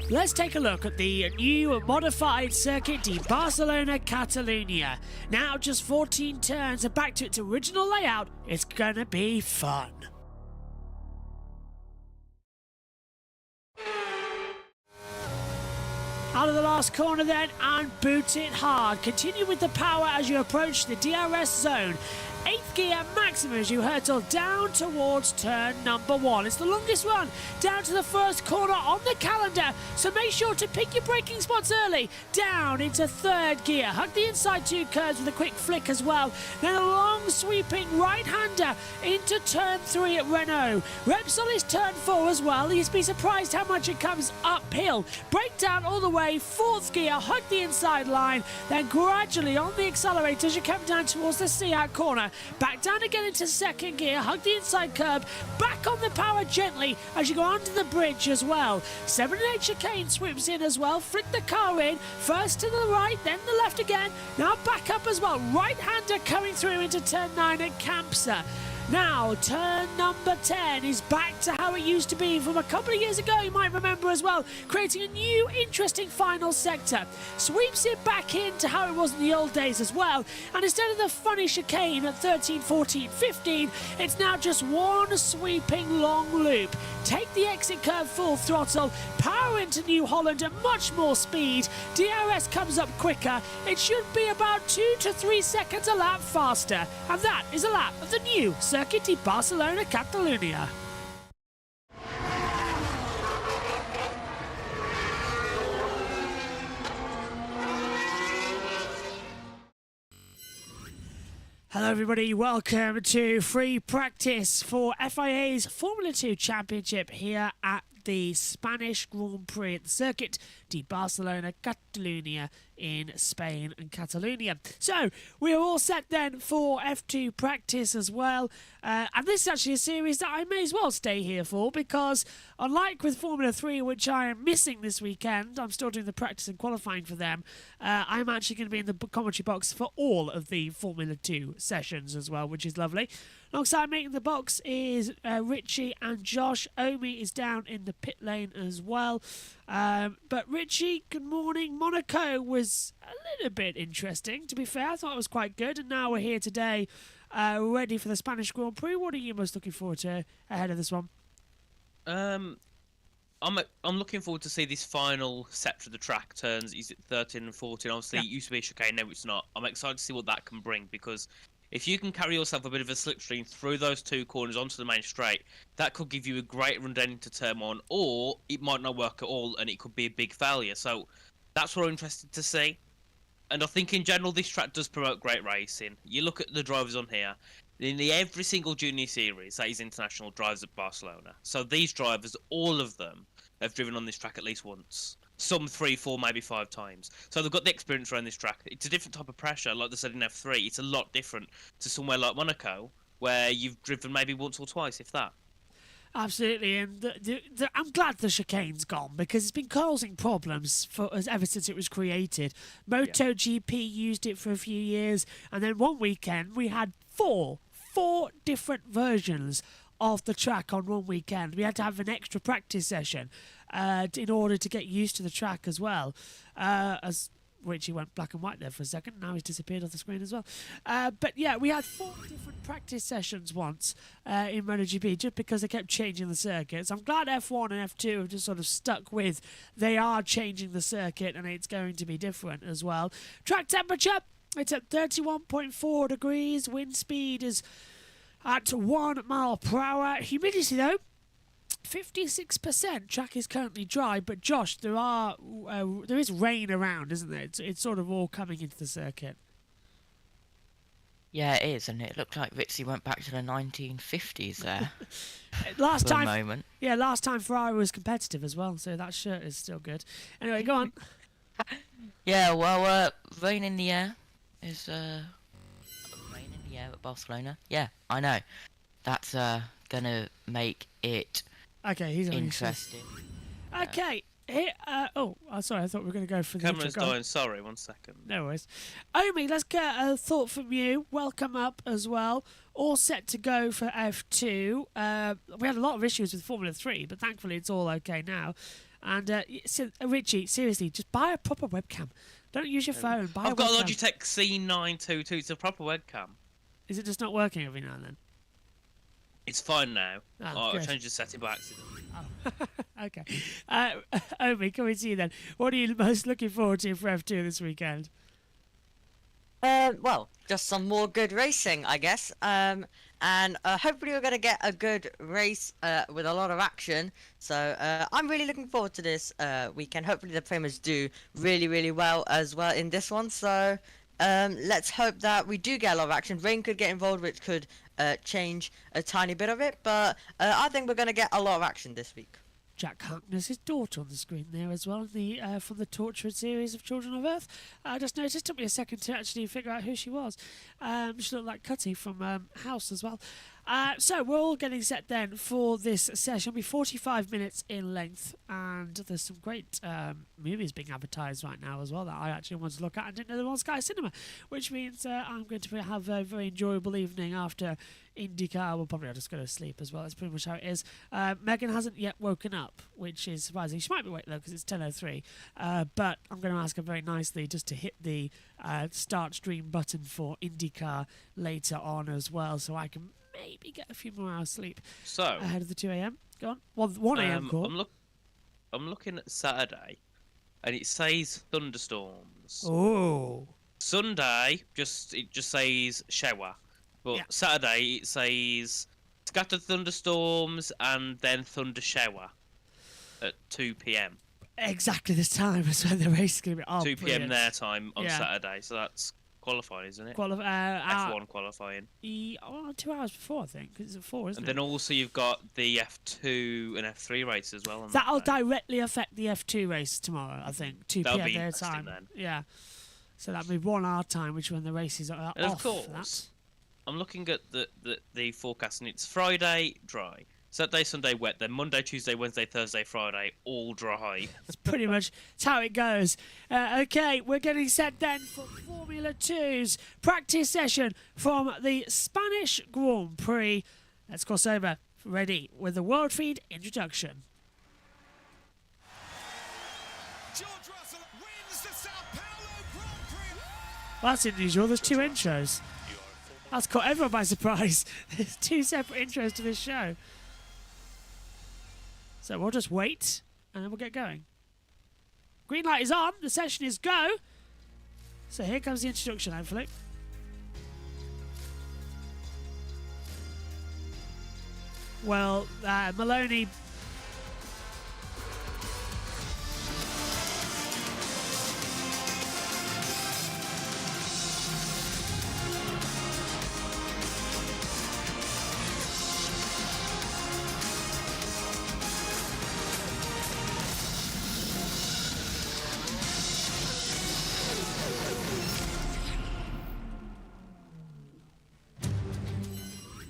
Let's take a look at the new modified Circuit de Barcelona Catalunya. Now just 14 turns and back to its original layout. It's gonna be fun. Out of the last corner then, and boot it hard. Continue with the power as you approach the DRS zone. 8th gear maximum as you hurtle down towards turn number 1. It's the longest run down to the first corner on the calendar, so make sure to pick your braking spots early. Down into 3rd gear. Hug the inside 2 curves with a quick flick as well. Then a long sweeping right-hander into turn 3 at Renault. Repsol is turn 4 as well. You'd be surprised how much it comes uphill. Brake down all the way. 4th gear. Hug the inside line. Then gradually on the accelerator as you come down towards the Seat corner. Back down again into 2nd gear, hug the inside curb, back on the power gently as you go onto the bridge as well. 7 and 8 chicane sweeps in as well, flick the car in, first to the right, then the left again, now back up as well. Right-hander coming through into turn 9 at Campsa. Now, turn number 10 is back to how it used to be from a couple of years ago, you might remember as well, creating a new, interesting final sector. Sweeps it back into how it was in the old days as well, and instead of the funny chicane at 13, 14, 15, it's now just one sweeping long loop. Take the exit curve full throttle, power into New Holland at much more speed, DRS comes up quicker, it should be about 2 to 3 seconds a lap faster, and that is a lap of the new Circuit de Barcelona Catalunya. Hello everybody, welcome to free practice for FIA's Formula 2 Championship here at the Spanish Grand Prix at the Circuit de Barcelona Catalunya in Spain and Catalonia. So we are all set then for F2 practice as well, and this is actually a series that I may as well stay here for, because unlike with Formula 3, which I am missing this weekend, I'm still doing the practice and qualifying for them, I'm actually going to be in the commentary box for all of the Formula 2 sessions as well, which is lovely. Alongside me in the box is Richie and Josh. Omi is down in the pit lane as well. But Richie, good morning. Monaco was a little bit interesting, to be fair. I thought it was quite good. And now we're here today, ready for the Spanish Grand Prix. What are you most looking forward to ahead of this one? I'm looking forward to see this final sector of the track, turns. Is it 13 and 14? Obviously, It used to be a chicane, now it's not. I'm excited to see what that can bring, because if you can carry yourself a bit of a slipstream through those 2 corners onto the main straight, that could give you a great run down into turn 1, or it might not work at all and it could be a big failure. So that's what I'm interested to see. And I think in general this track does promote great racing. You look at the drivers on here, in every single junior series that is international drives at Barcelona. So these drivers, all of them, have driven on this track at least once. Some 3, 4, maybe 5 times. So they've got the experience around this track. It's a different type of pressure, like they said in F3. It's a lot different to somewhere like Monaco, where you've driven maybe once or twice, if that. Absolutely, and I'm glad the chicane's gone, because it's been causing problems for us ever since it was created. MotoGP used it for a few years, and then one weekend we had four different versions of the track on one weekend. We had to have an extra practice session in order to get used to the track as well. As Richie went black and white there for a second. Now he's disappeared off the screen as well. But yeah, we had 4 different practice sessions once in MotoGP, just because they kept changing the circuits. I'm glad F1 and F2 have just sort of stuck with, they are changing the circuit and it's going to be different as well. Track temperature, it's at 31.4 degrees. Wind speed is at 1 mile per hour. Humidity though, 56%. Track is currently dry, but Josh, there is rain around, isn't there? It's sort of all coming into the circuit. Yeah, it is, and it looked like Ritzy went back to the 1950s there. last for time, a moment. Yeah, last time Ferrari was competitive as well, so that shirt is still good. Anyway, go on. Yeah, well, rain in the air is rain in the air at Barcelona. Yeah, I know. That's gonna make it Okay, he's on his interesting. Okay. Here, sorry, I thought we were going to go for the Camera's intro. Go on. dying. Sorry, 1 second. No worries. Omi, let's get a thought from you. Welcome up as well. All set to go for F2. We had a lot of issues with Formula 3, but thankfully it's all okay now. And Richie, seriously, just buy a proper webcam. Don't use your phone. Buy I've got a webcam. Logitech C922. It's a proper webcam. Is it just not working every now and then? It's fine now. Oh, I good. changed the setting by accident. Oh. Okay. Omi, coming to you then. What are you most looking forward to for F2 this weekend? Well, just some more good racing, I guess. And hopefully we're going to get a good race with a lot of action. So I'm really looking forward to this weekend. Hopefully the Primers do really, really well as well in this one. So let's hope that we do get a lot of action. Rain could get involved, which could change a tiny bit of it. But I think we're going to get a lot of action this week. Jack Harkness, his daughter on the screen there as well, from the Tortured series of Children of Earth. I just noticed, it took me a second to actually figure out who she was. She looked like Cutty from House as well. So we're all getting set then for this session. It'll be 45 minutes in length, and there's some great movies being advertised right now as well that I actually wanted to look at and didn't know they were on Sky Cinema, which means I'm going to have a very enjoyable evening after IndyCar. We'll probably just go to sleep as well. That's pretty much how it is. Megan hasn't yet woken up, which is surprising. She might be awake though because it's 10:03. But I'm going to ask her very nicely just to hit the start stream button for IndyCar later on as well, so I can maybe get a few more hours sleep So, ahead of the 2 a.m. Go on. Well, 1 a.m. call. I'm looking at Saturday, and it says thunderstorms. Oh. Sunday, it just says shower, but Yeah. Saturday it says scattered thunderstorms and then thunder shower at 2 p.m. Exactly this time as when the race is going to be. Oh, 2 p.m. brilliant. their time on Yeah. Saturday, so that's qualifying, isn't it? F1 qualifying. 2 hours before, I think, because it's at 4, isn't And it? then also you've got the F2 and F3 races as well. On That'll that day. directly affect the F2 race tomorrow, I think. 2 That'll p.m. be their interesting time. then. Yeah. So that'll be 1 hour time, which when the races are And off. of for course, I'm looking at the forecast, and it's Friday dry, Saturday, Sunday wet, then Monday, Tuesday, Wednesday, Thursday, Friday all dry. That's pretty much it's how it goes. Okay, we're getting set then for Formula 2's practice session from the Spanish Grand Prix. Let's cross over. Ready with the World Feed introduction. George Russell wins the Sao Paulo Grand Prix. Well, that's unusual. There's 2 intros. That's caught everyone by surprise. There's 2 separate intros to this show. So we'll just wait and then we'll get going. Green light is on. The session is go. So here comes the introduction, hopefully. Well, Maloney.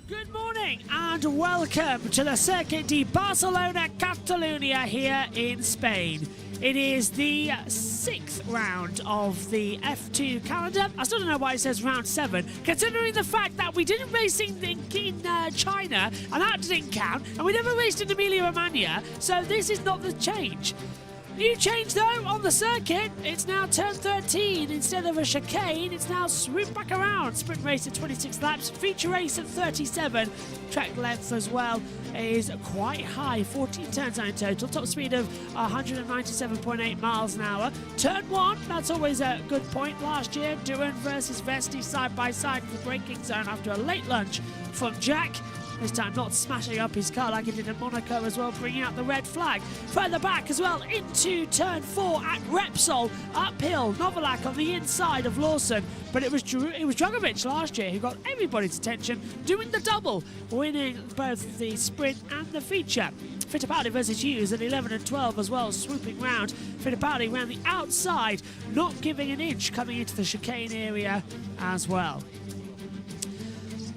Good morning and welcome to the Circuit de Barcelona Catalunya here in Spain. It is the 6th round of the F2 calendar. I still don't know why it says round 7, considering the fact that we didn't race in China and that didn't count, and we never raced in Emilia-Romagna, so this is not the change. New change though on the circuit. It's now turn 13 instead of a chicane. It's now swoop back around. Sprint race at 26 laps. Feature race at 37. Track length as well is quite high. 14 turns in total. Top speed of 197.8 miles an hour. Turn 1. That's always a good point. Last year, Doohan versus Vesti side by side in the braking zone after a late lunge from Jack. This time not smashing up his car like he did at Monaco as well, bringing out the red flag. Further back as well into turn 4 at Repsol. Uphill, Novalak on the inside of Lawson. But it was Drugovich last year who got everybody's attention, doing the double, winning both the sprint and the feature. Fittipaldi versus Hughes at 11 and 12 as well, swooping round. Fittipaldi round the outside, not giving an inch coming into the chicane area as well.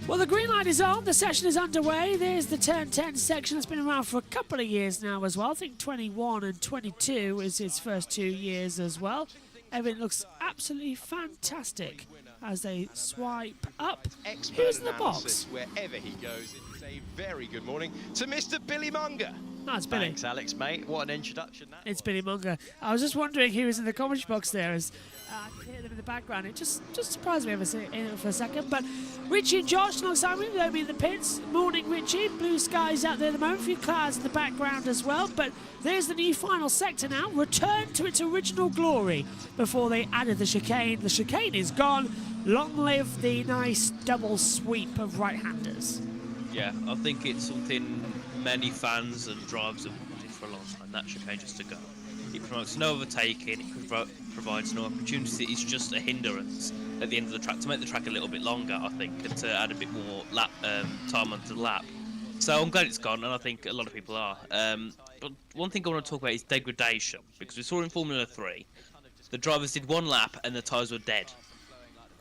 Well, the green light is on. The session is underway. There's the Turn 10 section that's been around for a couple of years now as well. I think 21 and 22 is its first 2 years as well. Everything looks absolutely fantastic as they swipe up. Who's in the box? Wherever he goes, it's a very good morning to Mr. Billy Munger. No, it's Billy. Thanks, Alex, mate. What an introduction that It's Billy Munger. I was just wondering who was in the commentary box there as I could hear them in the background. It just surprised me for a second. But Richie and Josh alongside me, they'll be in the pits. Morning, Richie. Blue skies out there at the moment. A few clouds in the background as well. But there's the new final sector now. Returned to its original glory before they added the chicane. The chicane is gone. Long live the nice double sweep of right-handers. Yeah, I think it's something many fans and drivers have wanted for a long time. That chicane just to go. It promotes no overtaking. It provides no opportunity. It's just a hindrance at the end of the track to make the track a little bit longer, I think, and to add a bit more time onto the lap. So I'm glad it's gone, and I think a lot of people are. But one thing I want to talk about is degradation, because we saw in Formula 3, the drivers did one lap and the tyres were dead.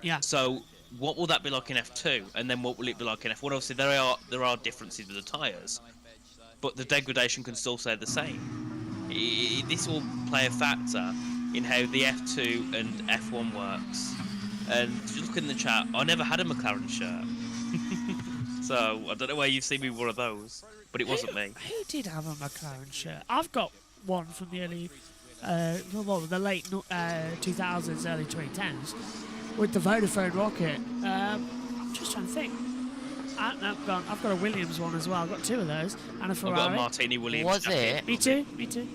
Yeah. So what will that be like in F2, and then what will it be like in F1? Obviously, there are differences with the tyres, but the degradation can still stay the same. This will play a factor in how the F2 and F1 works. And if you look in the chat, I never had a McLaren shirt. So I don't know where you've seen me with one of those, but it wasn't me. Who did have a McLaren shirt? I've got one from the early, the late 2000s, early 2010s, with the Vodafone Rocket. I'm just trying to think. I've got a Williams one as well. I've got 2 of those, and a Ferrari. I've got a Martini Williams Was jacket. it? Me too. Me too.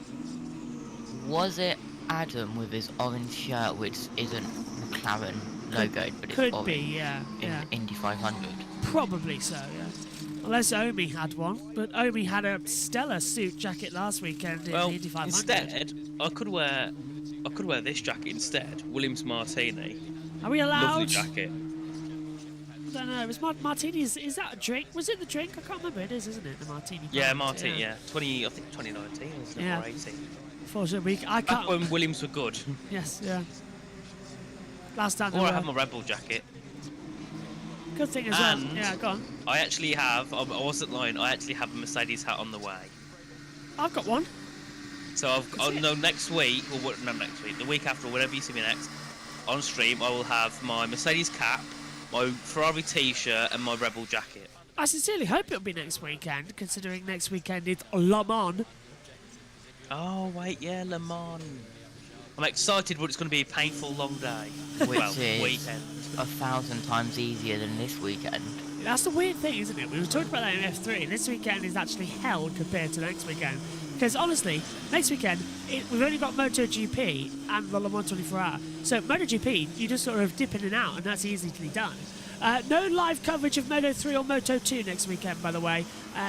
Was it Adam with his orange shirt, which isn't McLaren logoed, but it's Could orange be, yeah. in Yeah. Indy 500? Probably so, yeah. Unless Omi had one, but Omi had a stellar suit jacket last weekend in Well, the Indy 500. instead, I could wear this jacket instead. Williams Martini. Are we allowed? Lovely jacket. I don't know. It was Martini. Is that a drink? Was it the drink? I can't remember. It is, isn't it? The Martini. Yeah, pint, Martini. Yeah, I think 2019 wasn't it? Yeah. Or 18. Unfortunately, I Back can't. when Williams were good. Yes, yeah. Last time. they Or I were. have my Red Bull jacket. Good thing as well. And- Yeah, go on. I actually have. I wasn't lying. I actually have a Mercedes hat on the way. I've got one. So next week, or what? No, next week. The week after, or whenever you see me next, on stream, I will have my Mercedes cap, my Ferrari T-shirt, and my Red Bull jacket. I sincerely hope it'll be next weekend, considering next weekend is Le Mans. Oh wait, yeah, Le Mans. I'm excited, but it's going to be a painful, long day. Which well, is weekend. 1,000 times easier than this weekend. That's the weird thing, isn't it? We were talking about that in F3. This weekend is actually hell compared to next weekend. Because honestly, next weekend, we've only got MotoGP and the Le Mans 24 Hour. So MotoGP, you just sort of dip in and out, and that's easily done. No live coverage of Moto3 or Moto2 next weekend, by the way.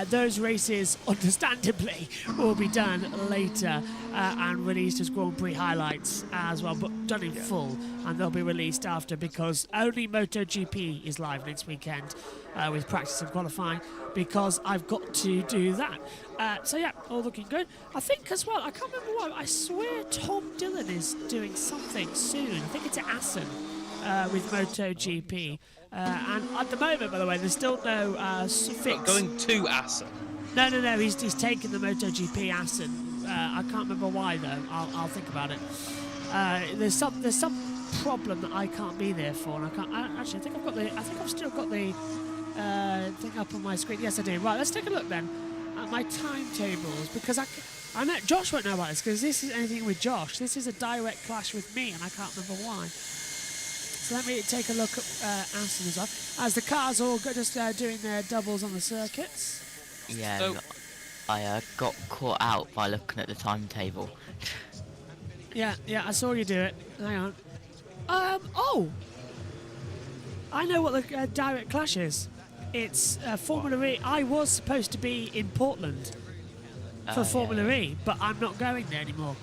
Those races, understandably, will be done later and released as Grand Prix highlights as well, but done in full, and they'll be released after because only MotoGP is live next weekend with practice and qualifying because I've got to do that. So yeah, all looking good. I think as well, I can't remember what, I swear Tom Dillon is doing something soon. I think it's at Assen with MotoGP. And at the moment, by the way, there's still no fix. Going to Assen. No, he's taken the MotoGP Assen. I can't remember why though. I'll think about it. There's some problem that I can't be there for, and I can't. Actually, I think I've still got the thing up on my screen. Yes, I do. Right, let's take a look then at my timetables because I know Josh won't know about this because this is anything with Josh. This is a direct clash with me, and I can't remember why. So let me take a look at Aston as well. As the cars all just doing their doubles on the circuits. Yeah, So- I got caught out by looking at the timetable. Yeah, I saw you do it. Hang on. Oh! I know what the direct clash is. It's Formula E. I was supposed to be in Portland for Formula E, but I'm not going there anymore.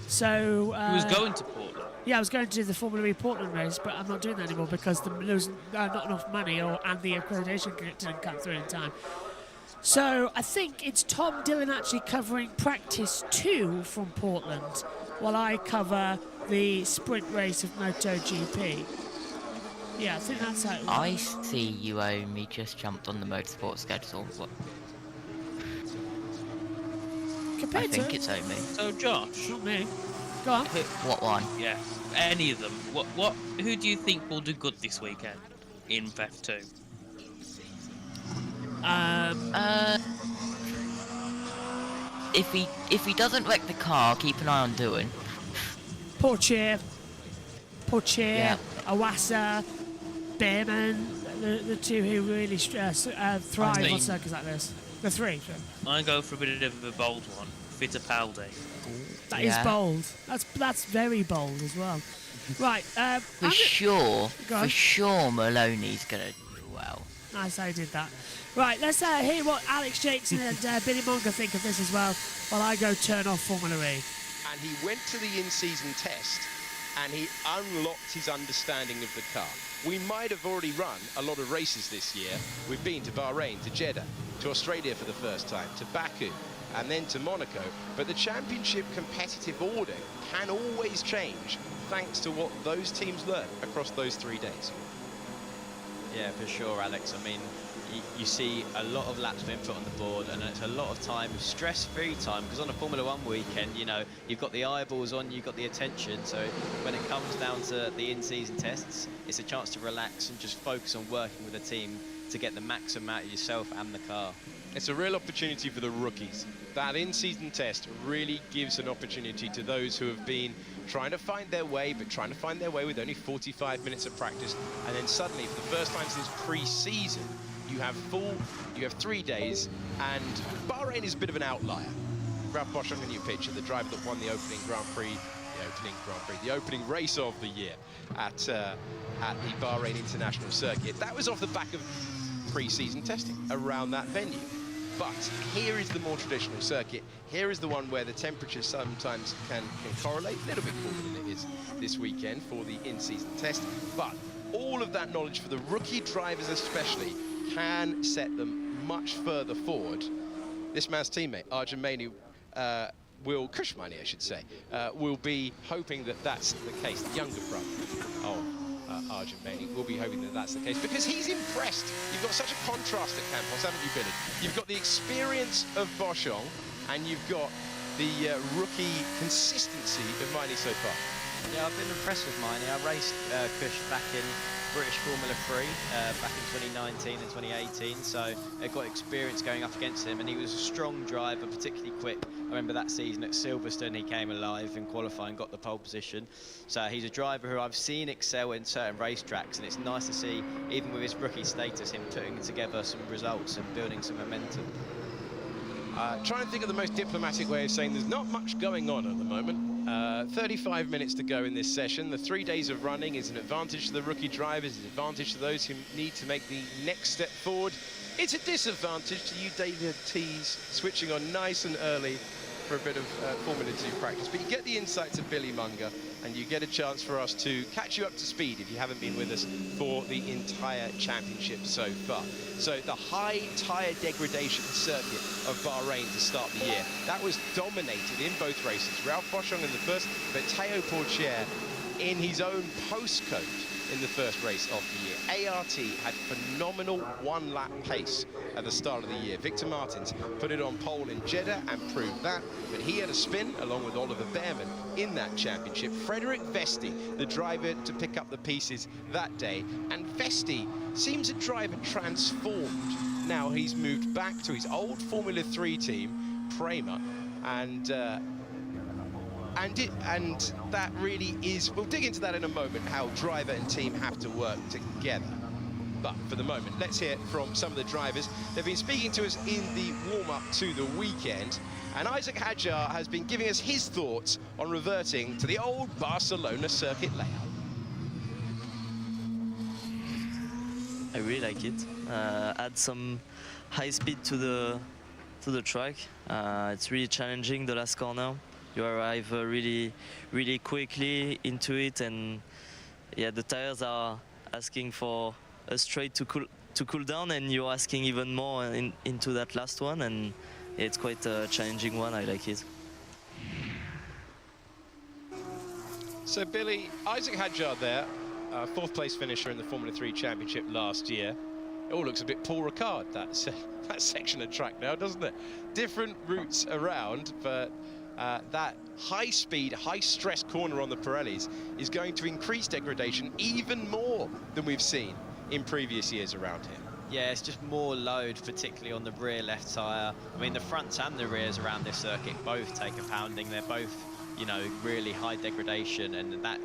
So... He was going to Portland. Yeah, I was going to do the Formula E Portland race, but I'm not doing that anymore because there was not enough money and the accreditation didn't come through in time. So I think it's Tom Dillon actually covering practice 2 from Portland while I cover the sprint race of MotoGP. Yeah, I think that's how it works. I see you only just jumped on the motorsport schedule. What? I Compared think to it's only. So Josh, not me. Go on. What one? yeah, any of them. Who do you think will do good this weekend in F2? If he doesn't wreck the car, keep an eye on doing. Porsche, Yeah. Awasa, Behrman, the two who really thrive on mean- circuits like this. The three. Sure. I go for a bit of a bold one. Fittipaldi. That is Yeah. bold. That's very bold as well. Right. For sure, Go on. for sure, Maloney's gonna do well. Nice how you did that. Right, let's hear what Alex Jackson and Billy Monger think of this as well, while I go turn off Formula E. And he went to the in-season test and he unlocked his understanding of the car. We might have already run a lot of races this year. We've been to Bahrain, to Jeddah, to Australia for the first time, to Baku, and then to Monaco. But the championship competitive order can always change thanks to what those teams learn across those 3 days. Yeah, for sure, Alex. I mean, you see a lot of laps of input on the board, and it's a lot of time, stress-free time, because on a Formula One weekend, you know, you've got the eyeballs on, you've got the attention, so when it comes down to the in-season tests, it's a chance to relax and just focus on working with the team to get the maximum out of yourself and the car. It's a real opportunity for the rookies. That in-season test really gives an opportunity to those who have been trying to find their way, but trying to find their way with only 45 minutes of practice. And then suddenly, for the first time since pre-season, you have 3 days, and Bahrain is a bit of an outlier. Ralph Bosch, a new picture, the driver that won the opening the opening race of the year at the Bahrain International Circuit. That was off the back of pre-season testing around that venue. But here is the more traditional circuit. Here is the one where the temperature sometimes can correlate a little bit more than it is this weekend for the in-season test. But all of that knowledge for the rookie drivers especially can set them much further forward. This man's teammate, Arjun Maini, Kushmani, I should say, will be hoping that that's the case. The younger brother of Arjun Maini will be hoping that that's the case, because he's impressed. You've got such a contrast at Campos, haven't you, Billy? You've got the experience of Boschong, and you've got the rookie consistency of Maini so far. Yeah, I've been impressed with Maini. I raced Kush back in British Formula 3 back in 2019 and 2018, so I got experience going up against him, and he was a strong driver, particularly quick. I remember that season at Silverstone, he came alive in qualifying, got the pole position. So he's a driver who I've seen excel in certain racetracks, and it's nice to see, even with his rookie status, him putting together some results and building some momentum. Trying to think of the most diplomatic way of saying there's not much going on at the moment. 35 minutes to go in this session. The 3 days of running is an advantage to the rookie drivers, it's an advantage to those who need to make the next step forward. It's a disadvantage to you, David Tees, switching on nice and early for a bit of Formula 2 practice. But you get the insights of Billy Munger, and you get a chance for us to catch you up to speed if you haven't been with us for the entire championship so far. So the high tyre degradation circuit of Bahrain to start the year, that was dominated in both races. Ralph Boschong in the first, but Théo Pourchaire in his own postcode in the first race of the year. ART had phenomenal one-lap pace at the start of the year. Victor Martins put it on pole in Jeddah and proved that, but he had a spin along with Oliver Behrman in that championship. Frederic Vesti, the driver to pick up the pieces that day, and Vesti seems a driver transformed. Now he's moved back to his old Formula 3 team, Prema, and that really is, we'll dig into that in a moment, how driver and team have to work together. But for the moment, let's hear from some of the drivers. They've been speaking to us in the warm-up to the weekend, and Isaac Hadjar has been giving us his thoughts on reverting to the old Barcelona circuit layout. I really like it. Add some high speed to the track. It's really challenging, the last corner. You arrive really quickly into it, and yeah, the tires are asking for a straight to cool down, and you're asking even more into that last one, and it's quite a challenging one. I like it. So Billy, Isaac Hadjar there, fourth place finisher in the Formula 3 Championship last year. It all looks a bit Paul Ricard, that section of track now, doesn't it? Different routes around, but that high-speed, high-stress corner on the Pirellis is going to increase degradation even more than we've seen in previous years around here. Yeah, it's just more load, particularly on the rear left tyre. I mean, the fronts and the rears around this circuit both take a pounding. They're both, you know, really high degradation, and that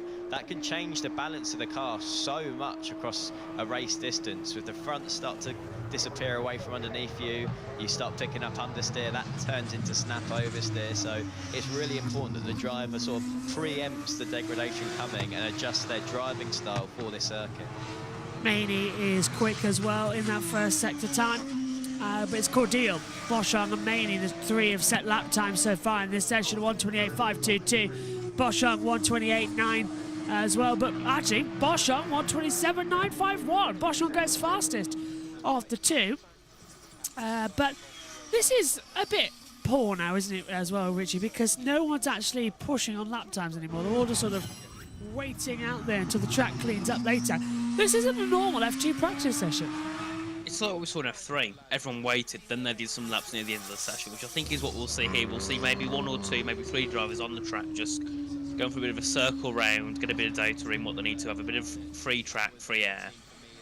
can change the balance of the car so much across a race distance. With the front start to disappear away from underneath you, you start picking up understeer, that turns into snap oversteer. So it's really important that the driver sort of preempts the degradation coming and adjusts their driving style for this circuit. Maney is quick as well in that first sector time. But it's Cordial, Boschung and Maney, the three have set lap times so far in this session, 128.522. Boschung 128.9 as well, but actually Boschung 127.951. Boschung goes fastest of the two. But this is a bit poor now, isn't it, as well, Richie, because no one's actually pushing on lap times anymore. They're all just sort of waiting out there until the track cleans up later. This isn't a normal F2 practice session. It's like what we saw in F3. Everyone waited, then they did some laps near the end of the session, which I think is what we'll see here. We'll see maybe one or two, maybe three drivers on the track just going for a bit of a circle round, get a bit of data in what they need to have, a bit of free track, free air,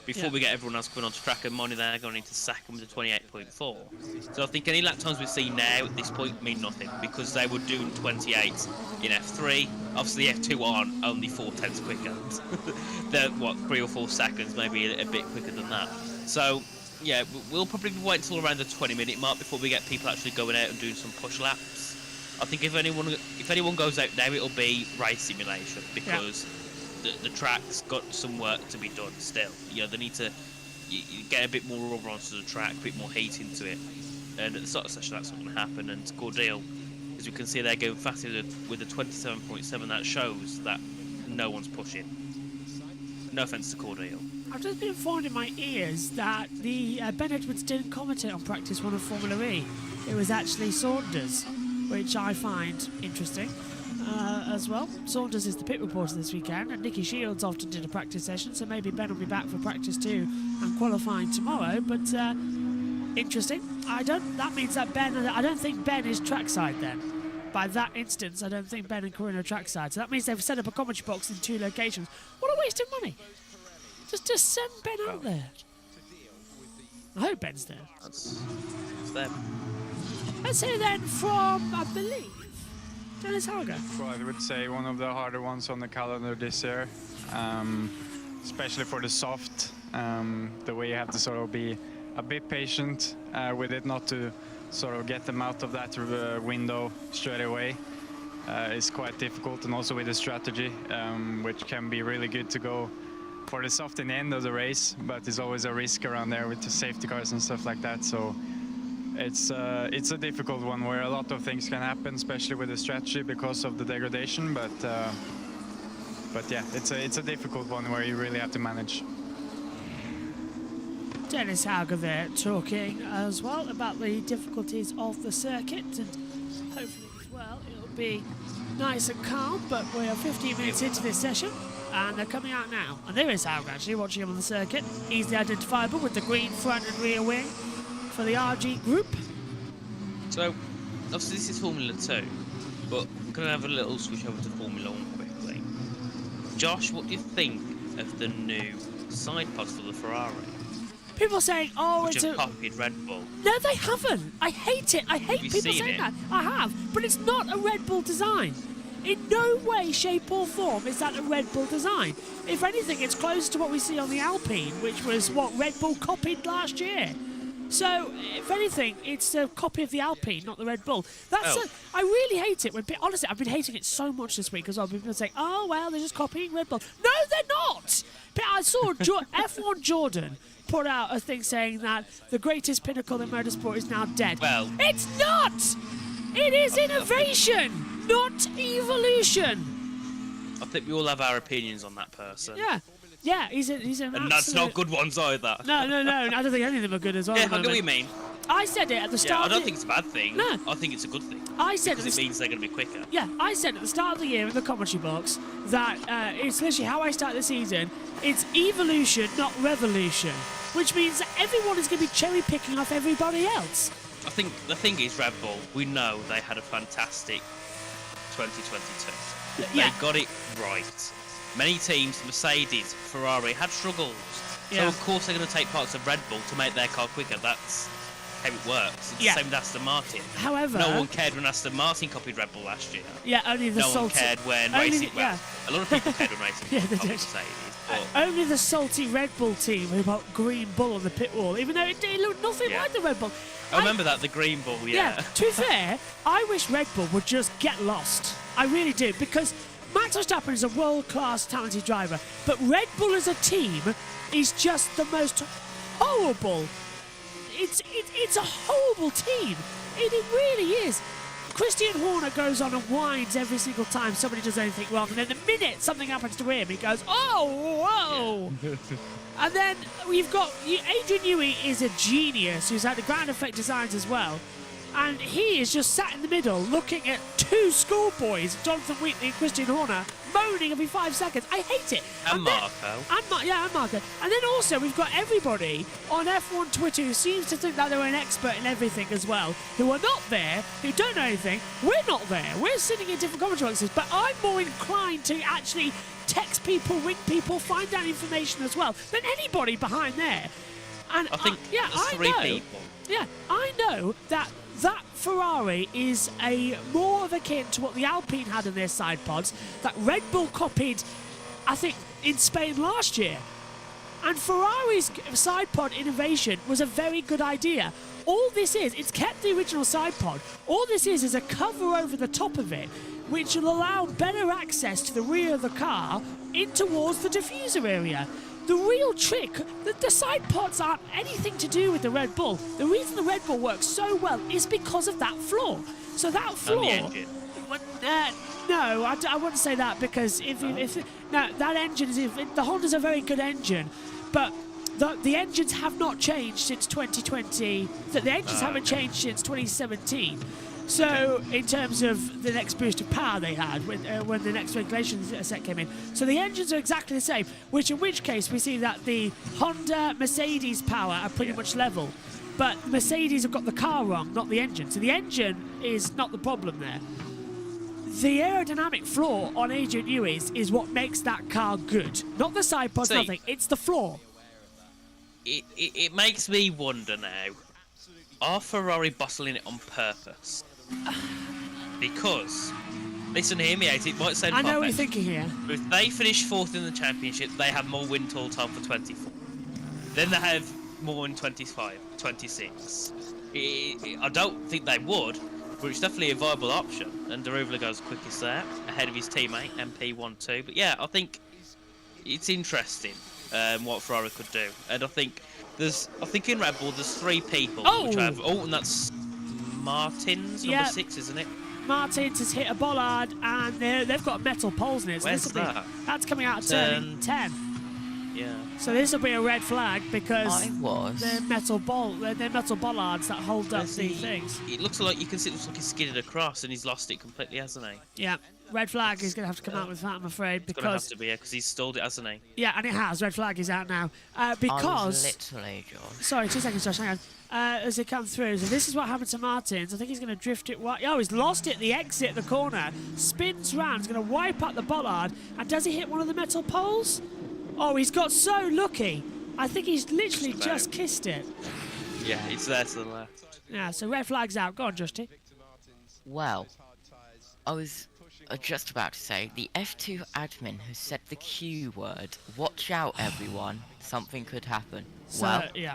before we get everyone else coming onto track, and money they're going into second with a 28.4. So I think any lap times we see now at this point mean nothing, because they were doing 28 in F3. Obviously F2 aren't only 4/10 quicker. They're, what, 3 or 4 seconds, maybe a bit quicker than that. So, yeah, we'll probably wait until around the 20-minute mark before we get people actually going out and doing some push laps. I think if anyone goes out now, it'll be race simulation, because the track's got some work to be done still. You know, they need to get a bit more rubber onto the track, a bit more heat into it. And at the start of the session, that's not going to happen. And Cordial, as you can see, they're going faster with a 27.7. That shows that no one's pushing. No offence to Cordial. I've just been informed in my ears that the Ben Edwards didn't commentate on practice one of Formula E. It was actually Saunders, which I find interesting as well. Saunders is the pit reporter this weekend, and Nicky Shields often did a practice session, so maybe Ben will be back for practice 2 and qualifying tomorrow. But interesting. That means that I don't think Ben is trackside then. By that instance, I don't think Ben and Corinne are trackside. So that means they've set up a commentary box in 2 locations. What a waste of money. Just send Ben out there. I hope Ben's there. That's them. Let's hear then from, I believe, Dennis Harger. Well, I would say one of the harder ones on the calendar this year, especially for the soft. The way you have to sort of be a bit patient with it, not to sort of get them out of that window straight away. Is quite difficult, and also with the strategy, which can be really good to go for the soft in the end of the race, but there's always a risk around there with the safety cars and stuff like that. So it's a difficult one where a lot of things can happen, especially with the strategy because of the degradation. But yeah, it's a difficult one where you really have to manage. Dennis Hauger there talking as well about the difficulties of the circuit, and hopefully as well it'll be nice and calm. But we are 15 minutes into this session, and they're coming out now. And there is Hauger actually watching him on the circuit, easily identifiable with the green front and rear wing for the RG group. So, obviously this is Formula 2, but I'm going to have a little switch over to Formula 1 quickly. Josh, what do you think of the new side pods for the Ferrari? People saying, oh, Which it's have a... copied Red Bull. No, they haven't. I hate it. I hate Have you people seen saying it? that. I have, but it's not a Red Bull design. In no way, shape or form is that a Red Bull design. If anything, it's close to what we see on the Alpine, which was what Red Bull copied last year. So, if anything, it's a copy of the Alpine, not the Red Bull. I really hate it. Honestly, I've been hating it so much this week as well. People saying, oh, well, they're just copying Red Bull. No, they're not! But I saw F1 Jordan put out a thing saying that the greatest pinnacle in motorsport is now dead. Well... It's not! It is innovation, not evolution. I think we all have our opinions on that person. Yeah, he's an And that's absolute... not good ones either. No, I don't think any of them are good as well. Yeah, at the I know what you moment. mean. I said it at the Yeah, start. I of don't the- think it's a bad thing. No. I think it's a good thing. I said because at it the means they're going to be quicker. Yeah, I said at the start of the year in the commentary box that it's literally how I start the season. It's evolution, not revolution, which means that everyone is going to be cherry picking off everybody else. I think the thing is, Red Bull, we know they had a fantastic 2022. Yeah. They got it right. Many teams, Mercedes, Ferrari, had struggles. Yeah. So, of course, they're going to take parts of Red Bull to make their car quicker. That's how it works. It's Yeah. the same with Aston Martin. However, No one cared when Aston Martin copied Red Bull last year. yeah, only the No one salty. cared when only Racing... the- Well, yeah. a lot of people cared when Racing Yeah, they copied did. Mercedes. But Only the salty Red Bull team who put Green Bull on the pit wall, even though it looked nothing Yeah. like the Red Bull. I remember that, the Green Bull, yeah. To be fair, I wish Red Bull would just get lost. I really do, because Max Verstappen is a world-class, talented driver, but Red Bull as a team is just the most horrible. It's a horrible team. It really is. Christian Horner goes on and whines every single time somebody does anything wrong, and then the minute something happens to him, he goes, "Oh, whoa!" And then we've got Adrian Newey is a genius who's had the ground effect designs as well. And he is just sat in the middle looking at two schoolboys, Jonathan Wheatley and Christian Horner, moaning every 5 seconds. I hate it. And then- Marco. and Marco. And then also we've got everybody on F1 Twitter who seems to think that they're an expert in everything as well, who are not there, who don't know anything. We're not there. We're sitting in different commentary boxes, but I'm more inclined to actually text people, ring people, find out information as well than anybody behind there. And I think yeah, there's I three know. people. Yeah, I know that Ferrari is a more of akin to what the Alpine had in their side pods that Red Bull copied, I think, in Spain last year. And Ferrari's side pod innovation was a very good idea. All this is, it's kept the original side pod. All this is a cover over the top of it, which will allow better access to the rear of the car in towards the diffuser area. The real trick, the side pods aren't anything to do with the Red Bull. The reason the Red Bull works so well is because of that floor. So that floor... And the engine. No, I wouldn't say that, because that engine is... The Honda's a very good engine, but the engines have not changed since 2020. The engines haven't changed since 2017. So, in terms of the next boost of power they had when the next regulation set came in. So the engines are exactly the same, in which case we see that the Honda Mercedes power are pretty much level. But Mercedes have got the car wrong, not the engine. So the engine is not the problem there. The aerodynamic floor on Adrian Newey's is what makes that car good. Not the side pods, See, nothing. It's the floor. It makes me wonder now, are Ferrari bottling it on purpose? Because, listen, hear me out, it might sound I know what you're far-fetched, thinking here. but if they finish 4th in the championship, they have more win total time for 24. Then they have more in 25, 26. I don't think they would, but it's definitely a viable option. And Daruvla goes quickest there, ahead of his teammate, MP12. But yeah, I think it's interesting what Ferrari could do. And I think in Red Bull there's 3 people which have... Oh, and that's Martins, number 6, isn't it? Martins has hit a bollard, and they've got metal poles in it. So Where's this'll that? That's coming out of turn 10. Yeah. So this will be a red flag because I they're metal bollards that hold up Where's the he? things. It looks like you can see it looks like he's skidded across and he's lost it completely, hasn't he? Yeah, red flag is going to have to come out with that, I'm afraid, It's going to have because to be, because he's stalled it, hasn't he? yeah, and it has. Red flag is out now I because. was literally, George. Sorry, 2 seconds, Josh. Hang on. As they come through, so this is what happened to Martins. I think he's going to drift it. Oh, he's lost it. The exit at the corner spins round. He's going to wipe out the bollard. And does he hit one of the metal poles? Oh, he's got so lucky. I think he's literally just kissed it. Yeah, it's there to the left. Yeah, so red flag's out. Go on, Justy. Well, I was just about to say, the F2 admin has said the Q word. Watch out, everyone. Something could happen. So, Well, yeah.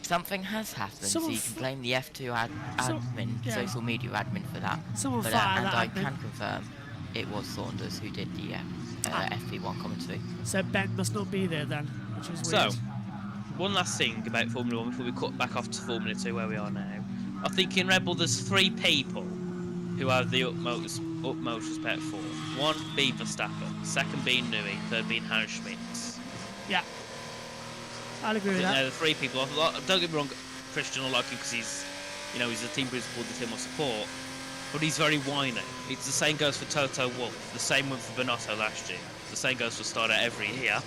something has happened, so Someone you can blame the F2 admin, yeah. social media admin for that. Someone But, fire and that I admin. can confirm it was Saunders who did the FP1 commentary. So Ben must not be there then, which is So, weird. one last thing about Formula 1 before we cut back off to Formula 2 where we are now. I think in Red Bull there's 3 people who have the utmost respect for. One being Verstappen, second being Newey, third being Hans Schmitz. Yeah. I'll agree with They're that. the 3 people. Don't get me wrong, Christian, I like him because he's, you know, he's the team principal, the team of support. But he's very whiny. It's the same goes for Toto Wolff. The same went for Bonotto last year. The same goes for Starter every year.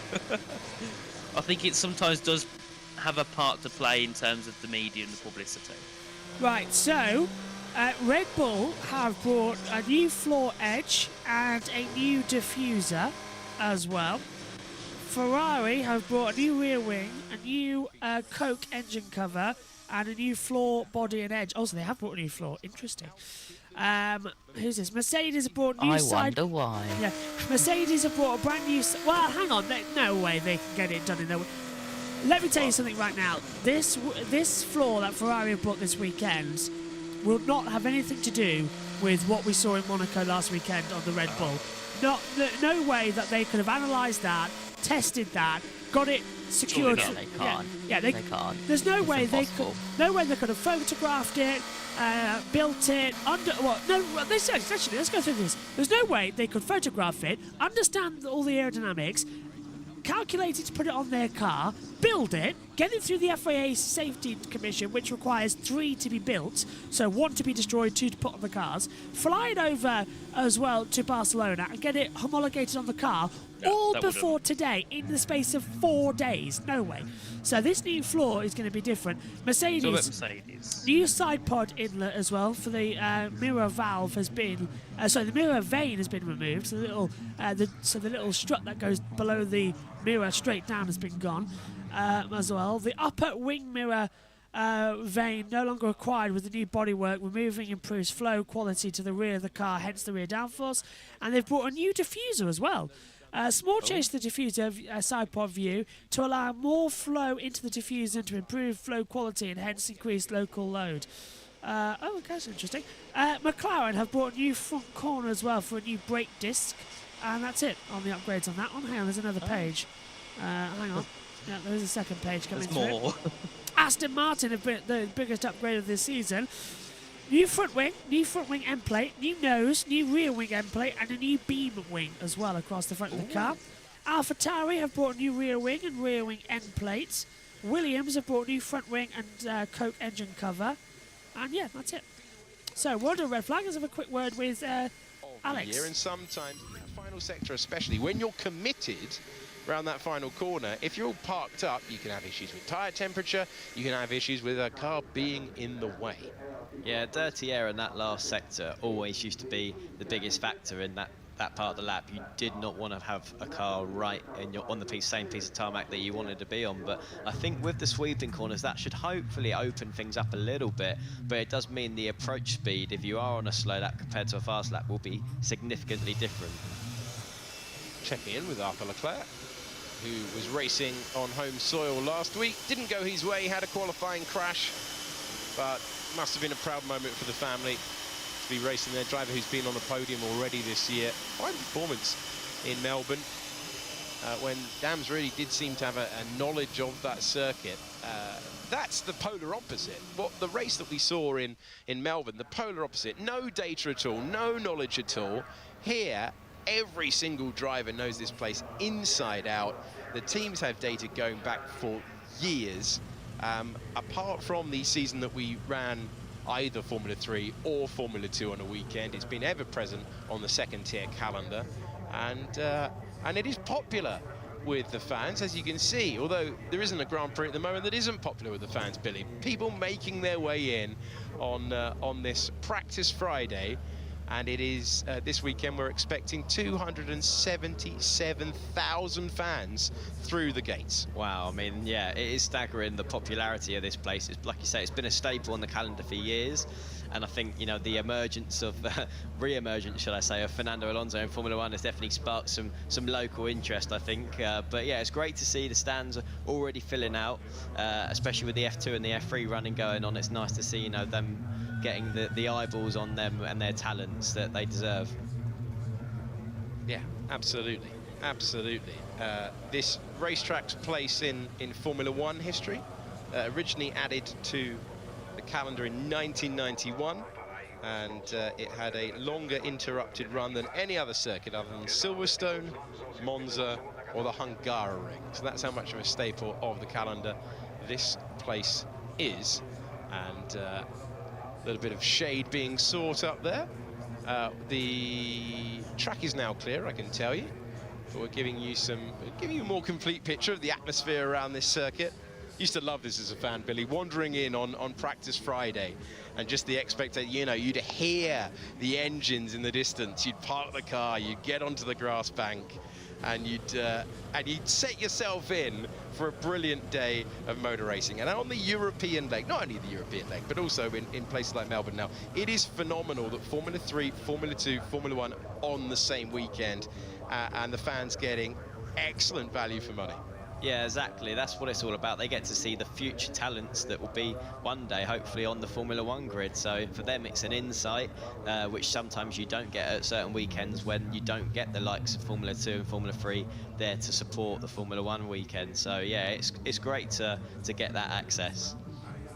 I think it sometimes does have a part to play in terms of the media and the publicity. Right, so Red Bull have brought a new floor edge and a new diffuser as well. Ferrari have brought a new rear wing, a new Coke engine cover, and a new floor, body and edge. Also, they have brought a new floor. Interesting. Who's this? Mercedes have brought new side. I wonder why. Yeah, Mercedes have brought a brand new. Well, hang on. No way they can get it done in their way. Let me tell you something right now. This floor that Ferrari have brought this weekend will not have anything to do with what we saw in Monaco last weekend on the Red Bull. No way that they could have analysed that, tested that, got it secured. No, they can't. Yeah, they can't. There's no It's way impossible. no way they could have photographed it, built it actually, let's go through this. There's no way they could photograph it, understand all the aerodynamics, calculate it to put it on their car, build it, get it through the FIA Safety Commission, which requires 3 to be built, so 1 to be destroyed, 2 to put on the cars, fly it over as well to Barcelona and get it homologated on the car, all before today, in the space of 4 days. No way. So this new floor is going to be different. Mercedes. New side pod inlet as well for the mirror valve has been, the mirror vane has been removed. So the little strut that goes below the mirror straight down has been gone as well. The upper wing mirror vane no longer required with the new bodywork, removing improves flow quality to the rear of the car, hence the rear downforce. And they've brought a new diffuser as well. Small change to the diffuser side pod view to allow more flow into the diffuser to improve flow quality and hence increase local load. Okay, that's interesting. McLaren have brought a new front corner as well for a new brake disc, and that's it on the upgrades on that one. Hang on, there's another page. Hang on. Yeah, there's a second page coming through. More. Aston Martin have been the biggest upgrade of this season. New front wing end plate, new nose, new rear wing end plate, and a new beam wing as well across the front of the car. AlphaTauri have brought new rear wing and rear wing end plates. Williams have brought new front wing and Coke engine cover. And yeah, that's it. So, well done, Red Flag. Let's have a quick word with Alex. And sometimes in that final sector, especially when you're committed around that final corner, if you're all parked up, you can have issues with tyre temperature, you can have issues with a car being in the way. Yeah, dirty air in that last sector always used to be the biggest factor in that part of the lap. You did not want to have a car right on the same piece of tarmac that you wanted to be on. But I think with the sweeping corners, that should hopefully open things up a little bit. But it does mean the approach speed, if you are on a slow lap compared to a fast lap, will be significantly different. Checking in with Arthur Leclerc, who was racing on home soil last week. Didn't go his way, had a qualifying crash, but must have been a proud moment for the family to be racing their driver who's been on the podium already this year. Fine performance in Melbourne when Dams really did seem to have a knowledge of that circuit. That's the polar opposite. What the race that we saw in Melbourne, the polar opposite. No data at all, no knowledge at all. Here, every single driver knows this place inside out. The teams have data going back for years. Apart from the season that we ran either Formula 3 or Formula 2 on a weekend, it's been ever present on the second tier calendar, and it is popular with the fans, as you can see, although there isn't a Grand Prix at the moment that isn't popular with the fans, Billy. People making their way in on this practice Friday. And it is, this weekend, we're expecting 277,000 fans through the gates. Wow, I mean, yeah, it is staggering, the popularity of this place. It's, like you say, it's been a staple on the calendar for years. And I think, you know, the emergence of, re-emergence, shall I say, of Fernando Alonso in Formula 1 has definitely sparked some local interest, I think. But yeah, it's great to see the stands already filling out, especially with the F2 and the F3 running going on. It's nice to see, you know, them getting the eyeballs on them and their talents that they deserve. Yeah, absolutely, absolutely. This racetrack's place in Formula 1 history, originally added to the calendar in 1991, and it had a longer interrupted run than any other circuit other than Silverstone, Monza, or the Hungaroring. So that's how much of a staple of the calendar this place is. And a little bit of shade being sought up there. The track is now clear, I can tell you. But we're giving you a more complete picture of the atmosphere around this circuit. Used to love this as a fan, Billy, wandering in on practice Friday, and just the expectation, you know, you'd hear the engines in the distance, you'd park the car, you'd get onto the grass bank, and you'd set yourself in for a brilliant day of motor racing. And on the European leg, not only the European leg, but also in places like Melbourne now, it is phenomenal that Formula 3, Formula 2, Formula 1 on the same weekend, and the fans getting excellent value for money. Yeah, exactly. That's what it's all about. They get to see the future talents that will be one day, hopefully, on the Formula 1 grid. So for them, it's an insight, which sometimes you don't get at certain weekends when you don't get the likes of Formula 2 and Formula 3 there to support the Formula 1 weekend. So yeah, it's great to get that access.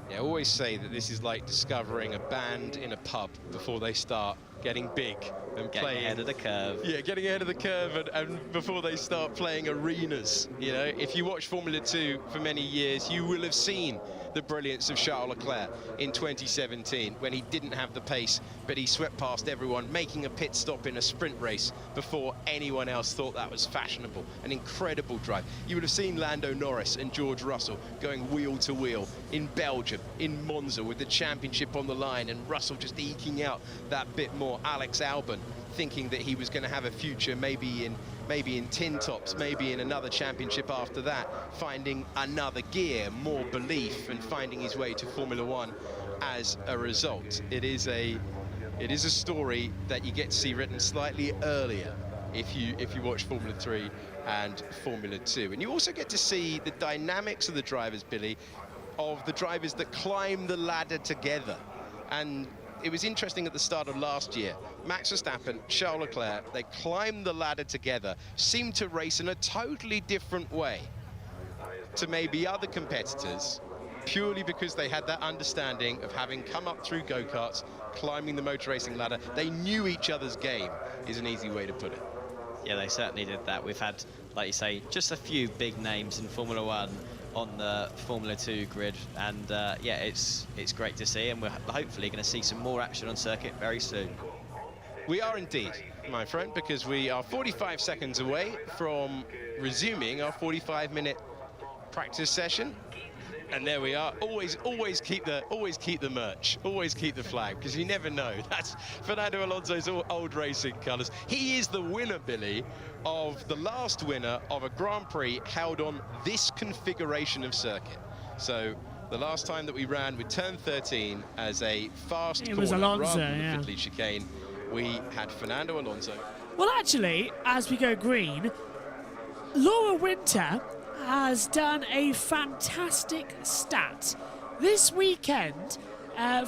Yeah, I always say that this is like discovering a band in a pub before they start getting big and Getting playing ahead of the curve. Yeah, getting ahead of the curve and before they start playing arenas. You know, if you watch Formula 2 for many years, you will have seen the brilliance of Charles Leclerc in 2017 when he didn't have the pace, but he swept past everyone, making a pit stop in a sprint race before anyone else thought that was fashionable. An incredible drive. You would have seen Lando Norris and George Russell going wheel to wheel in Belgium, in Monza, with the championship on the line, and Russell just eking out that bit more. Alex Albon thinking that he was going to have a future maybe in tin tops, maybe in another championship after that, finding another gear, more belief, and finding his way to Formula 1 as a result. It is a story that you get to see written slightly earlier if you watch Formula 3 and Formula 2. And you also get to see the dynamics of the drivers, Billy, of the drivers that climb the ladder together. And it was interesting at the start of last year. Max Verstappen, Charles Leclerc, they climbed the ladder together, seemed to race in a totally different way to maybe other competitors, purely because they had that understanding of having come up through go-karts, climbing the motor racing ladder. They knew each other's game, is an easy way to put it. Yeah, they certainly did that. We've had, like you say, just a few big names in Formula 1 on the Formula 2 grid, and yeah, it's great to see, and we're hopefully going to see some more action on circuit very soon. We are indeed, my friend, because we are 45 seconds away from resuming our 45-minute practice session. And there we are. Always keep the merch. Always keep the flag, because you never know. That's Fernando Alonso's old racing colours. He is the winner, Billy, of the last winner of a Grand Prix held on this configuration of circuit. So the last time that we ran with turn 13 as a fast corner was Alonso, rather than yeah. the Fiddly chicane, we had Fernando Alonso. Well, actually, as we go green, Laura Winter has done a fantastic stat. This weekend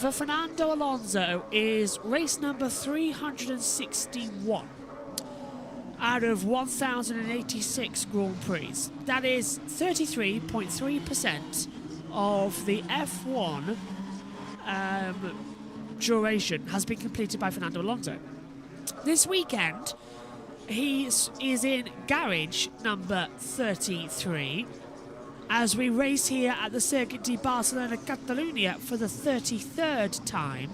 for Fernando Alonso is race number 361 out of 1,086 Grand Prix. That is 33.3% of the F1 duration has been completed by Fernando Alonso. This weekend, he is in garage number 33 as we race here at the Circuit de Barcelona Catalunya for the 33rd time,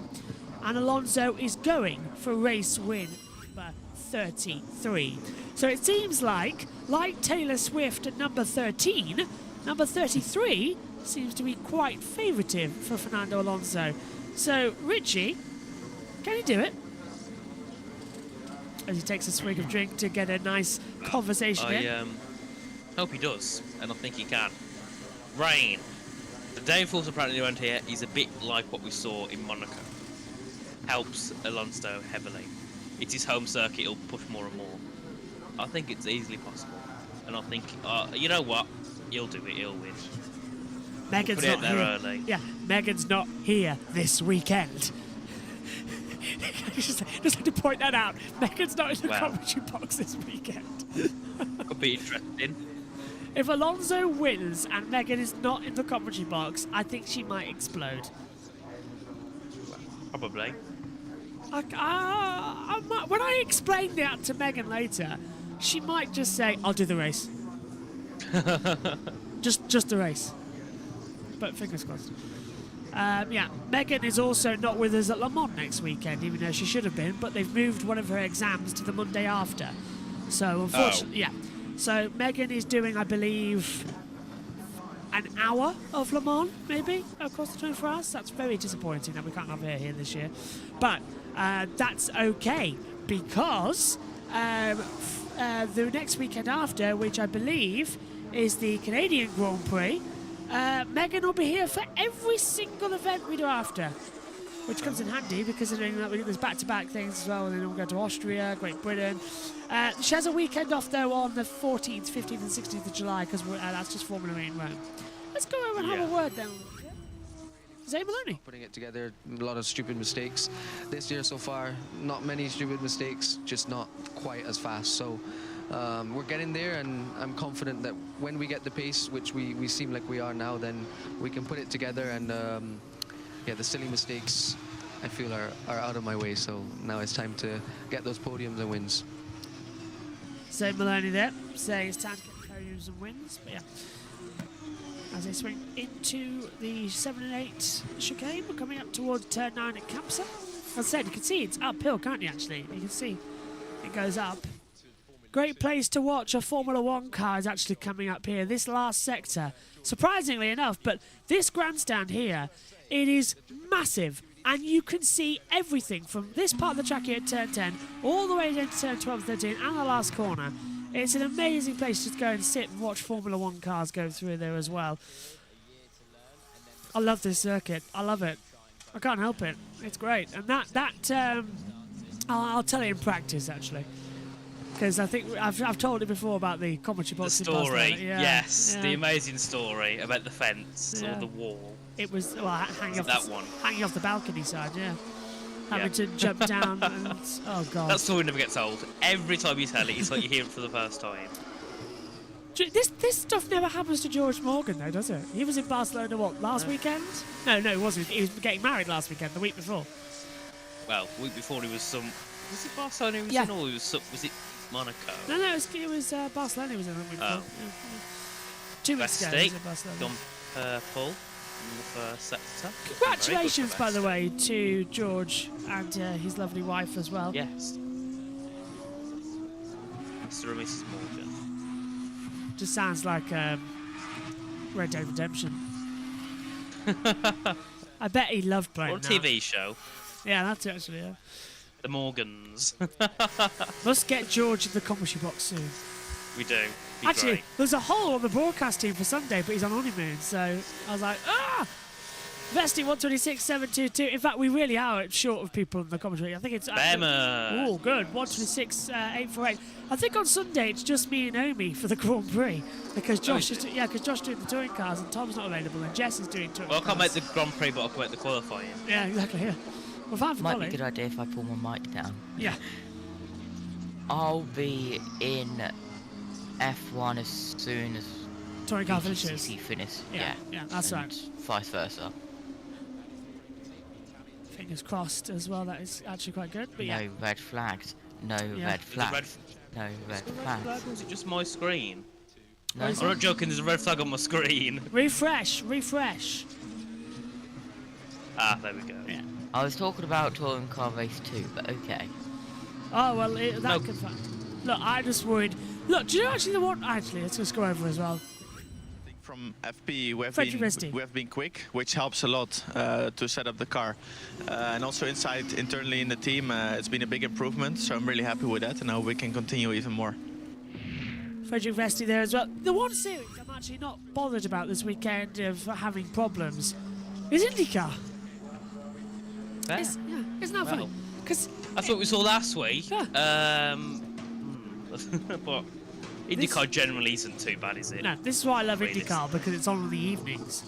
and Alonso is going for race win number 33. So it seems like Taylor Swift at number 13, number 33 seems to be quite favourative for Fernando Alonso. So Richie, can he do it? As he takes a swig of drink to get a nice conversation in. I hope he does, and I think he can. Rain. The downforce apparently around here is a bit like what we saw in Monaco. Helps Alonso heavily. It's his home circuit, he'll push more and more. I think it's easily possible. And I think, you know what? He'll do it, he'll win. Megan's Put it not there here. early. Yeah, Megan's not here this weekend. just had to point that out. Megan's not in the commentary box this weekend. Could be interesting. If Alonso wins and Megan is not in the commentary box, I think she might explode. Probably. When I explain that to Megan later, she might just say, "I'll do the race." just the race. but fingers crossed. Yeah, Megan is also not with us at Le Mans next weekend, even though she should have been, but they've moved one of her exams to the Monday after. So, unfortunately, yeah. So, Megan is doing, I believe, an hour of Le Mans, maybe, across the 24 hours. That's very disappointing that we can't have her here this year. But that's okay, because the next weekend after, which I believe is the Canadian Grand Prix, Megan will be here for every single event we do after, which comes in handy because considering that we do these back-to-back things as well, and then we'll go to Austria, Great Britain. She has a weekend off though on the 14th, 15th and 16th of July because that's just Formula E in Rome. Let's go over and have a word then. Zay Maloney. Putting it together, a lot of stupid mistakes. This year so far, not many stupid mistakes, just not quite as fast. So we're getting there, and I'm confident that when we get the pace, which we seem like we are now, then we can put it together. And yeah, the silly mistakes I feel are out of my way. So now it's time to get those podiums and wins. Zay Maloney there, saying it's time to get podiums and wins. But yeah, as they swing into the 7 and 8 chicane, we're coming up towards turn 9 at Campsa. As I said, you can see it's uphill, can't you? Actually, you can see it goes up. Great place to watch a Formula 1 car is actually coming up here, this last sector. Surprisingly enough, but this grandstand here, it is massive. And you can see everything from this part of the track here at turn 10, all the way down to turn 12, 13, and the last corner. It's an amazing place to go and sit and watch Formula 1 cars go through there as well. I love this circuit. I love it. I can't help it. It's great. And I'll tell you in practice, actually. Because I think I've told it before about the commentary box. The story, yeah, yes, yeah. the amazing story about the fence or the wall. It was hanging off hanging off the balcony side, yeah. Having to jump down and oh god. That story never gets old. Every time you tell it, it's like you hear it for the first time. This stuff never happens to George Morgan though, does it? He was in Barcelona last weekend? No, it wasn't. He was getting married last weekend, the week before. Well, week before he was was it Barcelona he was in, or was it Monaco? No, it was Barcelona he was in the week before. Yeah. 2 weeks ago he was in Barcelona. Gone purple in the first sector. Congratulations, by the way, to George and his lovely wife as well. Yes. Mr. and Mrs. Morgan. Just sounds like Red Dead Redemption. I bet he loved playing Or a TV show. Yeah, that's it actually, yeah. The Morgans. Must get George in the commentary box soon. We do. Be Actually, great. there's a hole on the broadcast team for Sunday, but he's on honeymoon, so I was like, Vesti 126.722. In fact, we really are short of people in the commentary. I think it's oh, good. 126.848. I think on Sunday it's just me and Omi for the Grand Prix because Josh is doing the touring cars and Tom's not available and Jess is doing touring cars. Well, I can't make the Grand Prix, but I can make the qualifying. Yeah, exactly. Yeah. Well, fine for Might Dolly. be a good idea if I pull my mic down. Yeah. I'll be in F1 as soon as touring car finishes. CC finish. Yeah, that's and right. Vice versa. Fingers crossed as well. That is actually quite good. But No red flags. No red flags. No red flags. Is it just my screen? No. I'm not joking. There's a red flag on my screen. Refresh. Ah, there we go. Yeah. I was talking about touring car race 2, but okay. Oh well, that can. Look, I just worried. Look, do you know actually the one? Actually, let's just go over as well. From FP, we have been quick, which helps a lot to set up the car. And also internally in the team, it's been a big improvement, so I'm really happy with that, and I hope we can continue even more. Frederick Vesti there as well. The one series I'm actually not bothered about this weekend of having problems is IndyCar. Isn't that funny? Because that's what we saw last week. Yeah. But IndyCar generally isn't too bad, is it? No, this is why I love IndyCar, because it's on in the evenings.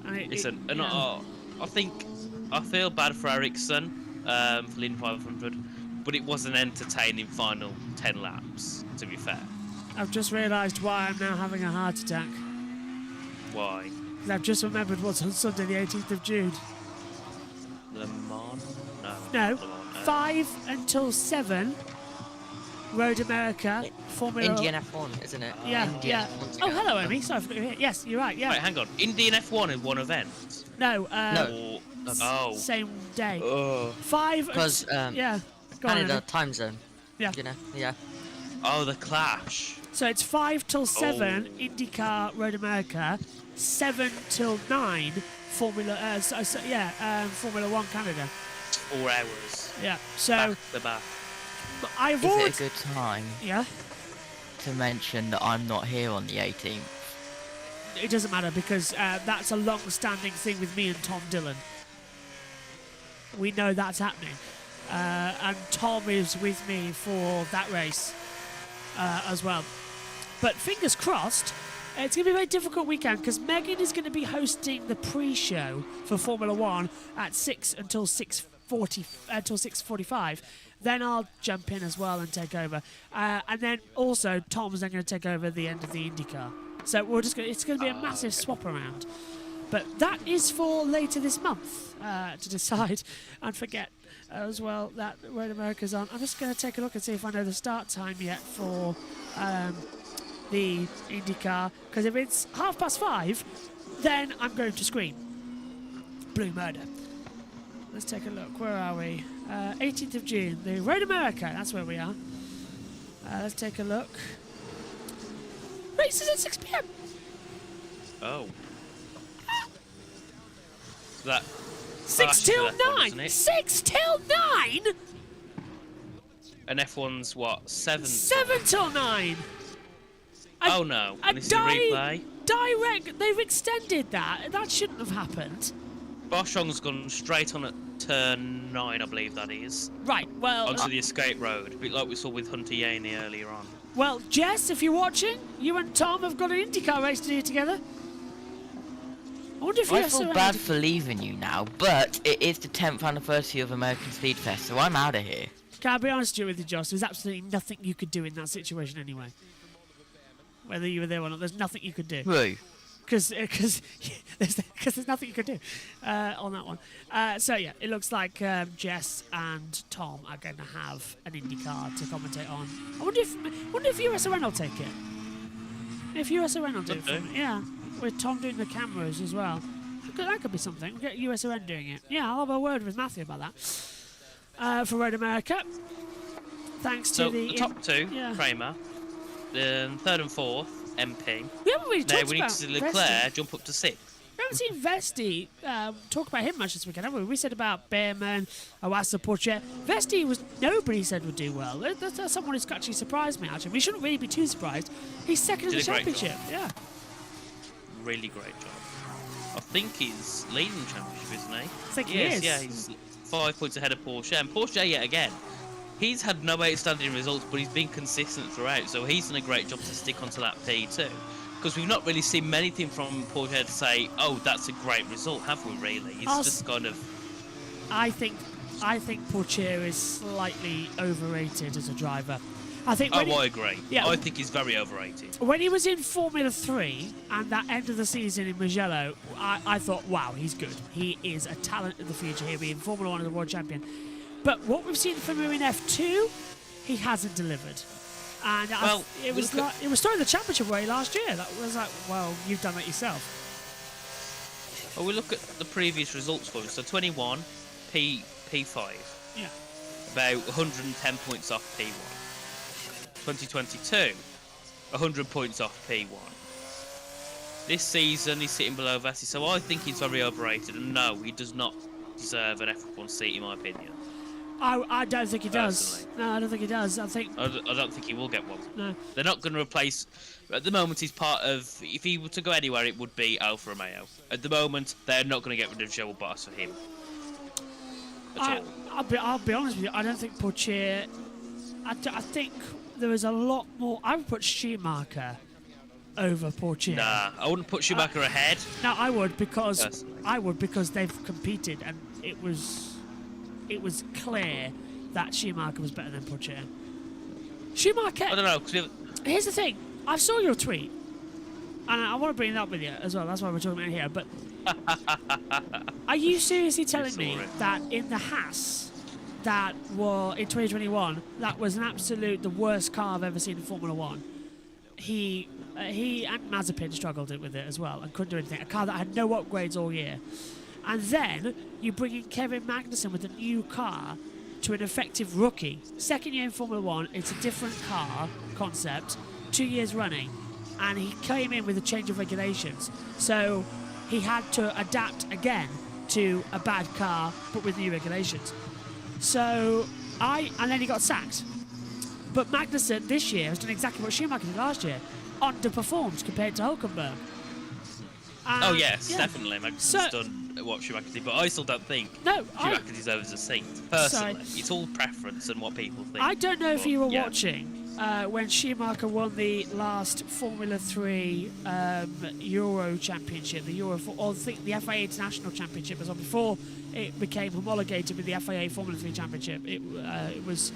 And I feel bad for Ericsson for Lynn 500, but it was an entertaining final 10 laps, to be fair. I've just realised why I'm now having a heart attack. Why? Because I've just remembered what's on Sunday, the 18th of June. Le Mans? No, Le Mans, 5 until 7 Road America, Formula... Indian F1, isn't it? Yeah, Indian yeah. F1 Oh, together. hello, Amy. Sorry, I forgot you're here. Yes, you're right, yeah. Wait, hang on. Indian F1 is one event. No, Or- oh. same day. Oh. 5... Because yeah. Go on, Canada Amy. time zone. Yeah. You know, yeah. Oh, the clash. So it's 5 till 7, Oh. IndyCar Road America, 7 till 9, Formula Formula 1 Canada. 4 hours. Yeah. So Back to back. I've Is already... it a good time Yeah. to mention that I'm not here on the 18th? It doesn't matter because that's a long-standing thing with me and Tom Dillon. We know that's happening. And Tom is with me for that race as well. But fingers crossed, it's going to be a very difficult weekend because Megan is going to be hosting the pre-show for Formula 1 at 6 until 6:45. Then I'll jump in as well and take over. And then also Tom's then going to take over the end of the IndyCar. So we're just it's going to be a massive swap around. But that is for later this month to decide and forget as well that Road America's on. I'm just going to take a look and see if I know the start time yet for the IndyCar. Because if it's 5:30, then I'm going to scream. Blue Murder. Let's take a look. Where are we? 18th of June. The Road America. That's where we are. Let's take a look. Races at 6 p.m. Oh. That 6 till clashes with F1, 9. isn't it? 6 till 9. And F1's what? 7? 7 till 9. Oh no. And This is a replay. direct. They've extended that. That shouldn't have happened. Boschong's gone straight on at turn 9, I believe that is. Right. Well. Onto the escape road, a bit like we saw with Hunter Yaney earlier on. Well, Jess, if you're watching, you and Tom have got an IndyCar race to do together. I wonder if I you're feel surrounded- bad for leaving you now, but it is the 10th anniversary of American Speed Fest, so I'm out of here. Can I be honest with you, Josh? There's absolutely nothing you could do in that situation anyway. Whether you were there or not, there's nothing you could do. Who? Because there's nothing you could do on that one. So yeah, it looks like Jess and Tom are going to have an IndyCar to commentate on. I wonder if USRN will take it. If USRN will do it for me, yeah, with Tom doing the cameras as well. That could be something. We'll get USRN doing it. Yeah, I'll have a word with Matthew about that. For Road America, thanks to So the top two, yeah. Kramer, the third and fourth, MP. We haven't really Now talked we need about to see Leclerc Vesti. jump up to 6. We haven't seen Vesti talk about him much this weekend, have we? We said about Behrman, Awasa, Porsche. Vesti was nobody said would do well. That's someone who's actually surprised me. Actually, we shouldn't really be too surprised. He's second in the Did a great championship. job. Yeah. Really great job. I think he's leading the championship, isn't he? I think he Yes, is. yeah, he's 5 points ahead of Porsche. And Porsche, yet again, he's had no outstanding results, but he's been consistent throughout. So he's done a great job to stick onto that P2. Because we've not really seen anything from Porsche to say, oh, that's a great result, have we really? It's just kind of... I think Porsche is slightly overrated as a driver. I think. I agree. Yeah. I think he's very overrated. When he was in Formula 3 and that end of the season in Mugello, I thought, wow, he's good. He is a talent of the future. He'll be in Formula 1 as a world champion. But what we've seen from him in F2, he hasn't delivered. And it was starting the championship way last year. That was like, well, you've done it yourself. Well, we look at the previous results for him. So 21, P5. Yeah. About 110 points off P1. 2022, 100 points off P1. This season he's sitting below Vessi, so I think he's very overrated, and no, he does not deserve an F1 seat in my opinion. I don't think he does. Personally. No, I don't think he does. I don't think he will get one. No. They're not going to replace... At the moment, he's part of... If he were to go anywhere, it would be Alfa Romeo. At the moment, they're not going to get rid of Joel Bottas for him. I'll be honest with you. I don't think Porsche... I think there is a lot more... I would put Schumacher over Porsche. Nah, I wouldn't put Schumacher ahead. No, I would because they've competed and it was clear that Schumacher was better than Porsche. Schumacher. I don't know. Here's the thing. I saw your tweet, and I want to bring that up with you as well. That's why we're talking about it here. But are you seriously telling me that in the Haas that were in 2021, that was the worst car I've ever seen in Formula One. He and Mazepin struggled with it as well and couldn't do anything. A car that had no upgrades all year. And then you bring in Kevin Magnussen with a new car to an effective rookie. Second year in Formula One, it's a different car concept, 2 years running, and he came in with a change of regulations. So he had to adapt again to a bad car, but with new regulations. So and then he got sacked. But Magnussen this year has done exactly what Schumacher did last year, underperformed compared to Hülkenberg. Oh yes, definitely. Magnussen's done what Schumacher did, but I still don't think Schumacher deserves a seat. Personally, it's all preference and what people think. I don't know if you were watching when Schumacher won the last Formula 3 Euro Championship, the Euro, or I think the FIA International Championship was on before it became homologated with the FIA Formula 3 Championship. It was,